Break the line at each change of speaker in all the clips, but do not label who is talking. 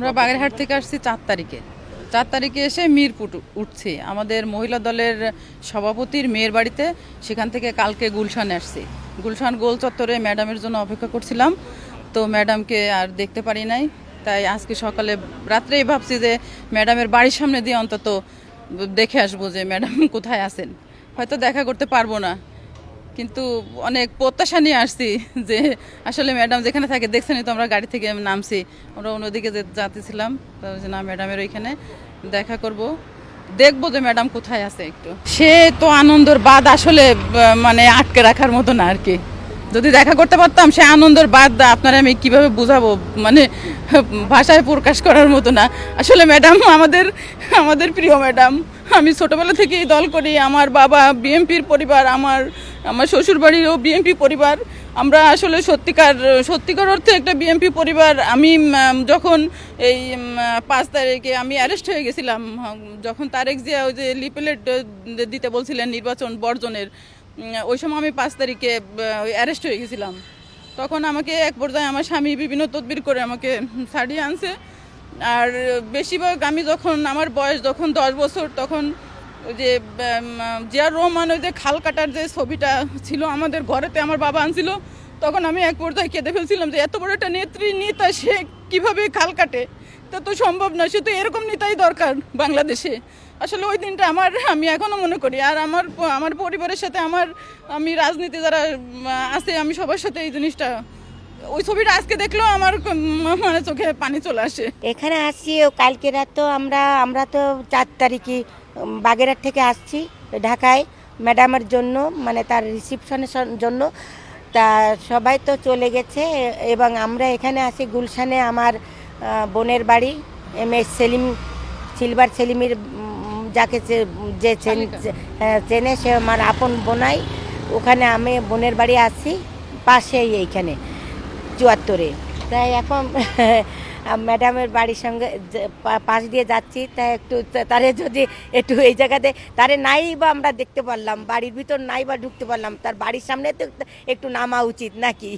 আমরা বাগেরহাট থেকে আসছি 4 তারিখে। 4 তারিখে এসে মিরপুর উঠছি আমাদের মহিলা দলের সভাপতির মেয়ের বাড়িতে। সেখান থেকে কালকে গুলশানে আসছি। গুলশান গোল চত্বরে ম্যাডামের জন্য অপেক্ষা করছিলাম, তো ম্যাডামকে আর দেখতে পারি নাই। তাই আজকে সকালে রাত্রেই ভাবছি যে ম্যাডামের বাড়ির সামনে দিয়ে অন্তত দেখে আসবো যে ম্যাডাম কোথায় আছেন। হয়তো দেখা করতে পারবো না, কিন্তু অনেক প্রত্যাশা নিয়ে আসছি যে আসলে ম্যাডাম যেখানে থাকে, দেখছেনই তো আমরা গাড়ি থেকে নামছি, আমরা অন্যদিকে যাতেছিলাম, তো না ম্যাডামের ওইখানে দেখা করব, দেখবো যে ম্যাডাম কোথায় আছে। একটু সে তো আনন্দের বাদ আসলে মানে আটকে রাখার মতো না আর কি। যদি দেখা করতে পারতাম সে আনন্দের বাদ আপনারা আমি কিভাবে বুঝাবো, মানে ভাষায় প্রকাশ করার মতো না। আসলে ম্যাডাম আমাদের আমাদের প্রিয় ম্যাডাম। আমি ছোটবেলা থেকেই দল করি, আমার বাবা বিএনপির পরিবার, আমার আমার শ্বশুরবাড়িরও বিএনপি পরিবার। আমরা আসলে সত্যিকার অর্থে একটা বিএনপি পরিবার। আমি যখন এই 5 তারিখে আমি অ্যারেস্ট হয়ে গেছিলাম, যখন তারেক জিয়া ওই যে লিফলেট দিতে বলছিলেন নির্বাচন বর্জনের, ওই সময় আমি 5 তারিখে অ্যারেস্ট হয়ে গেছিলাম। তখন আমাকে এক পর্যায়ে আমার স্বামী বিভিন্ন তদবির করে আমাকে ছাড়িয়ে আনছে। আর বেশিরভাগ আমি যখন আমার বয়স যখন 10 বছর, তখন ওই যে জিয়ার রহমান ওই যে খাল কাটার যে ছবিটা ছিল আমাদের ঘরেতে, আমার বাবা আনছিল। তখন আমি এক পর্যায়ে কেঁদে ফেলছিলাম যে এত বড় একটা নেতা, সে কীভাবে খাল কাটে, তা তো সম্ভব না। সে তো এরকম নেতাই দরকার বাংলাদেশে। আসলে ওই দিনটা আমি এখনও মনে করি। আর আমার পরিবারের সাথে আমি রাজনীতি যারা আছে, আমি সবার সাথে এই জিনিসটা, ওই ছবিটা আজকে দেখলেও আমার মানে চোখে পানি চলে আসে।
এখানে আসছি কালকে রাত, তো আমরা তো 4 তারিখে বাগেরহাট থেকে আসছি ঢাকায় ম্যাডামের জন্য, মানে তার রিসিপশনের জন্য। তা সবাই তো চলে গেছে এবং আমরা এখানে আসি গুলশানে আমার বোনের বাড়ি, MS সেলিম, সিলভার সেলিমের যাকে যে চেনে, সে আমার আপন বোনাই। ওখানে আমি বোনের বাড়ি আসি পাশেই এইখানে 74-এ। তাই এখন ম্যাডামের বাড়ির সঙ্গে পাশ দিয়ে যাচ্ছি, তাই একটু তারে যদি একটু এই জায়গাতে তারে নাই বা আমরা দেখতে পারলাম, বাড়ির ভিতর নাই বা ঢুকতে পারলাম, তার বাড়ির সামনে তো একটু নামা উচিত নাকি।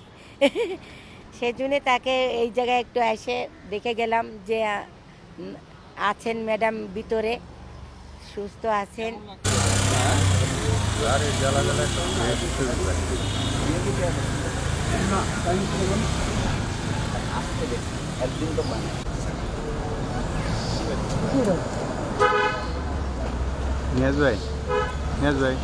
সেজন্যে তাকে এই জায়গায় একটু এসে দেখে গেলাম যে আছেন ম্যাডাম, ভিতরে সুস্থ আছেন।
নিয়াজ ভাই, নিয়াজ ভাই,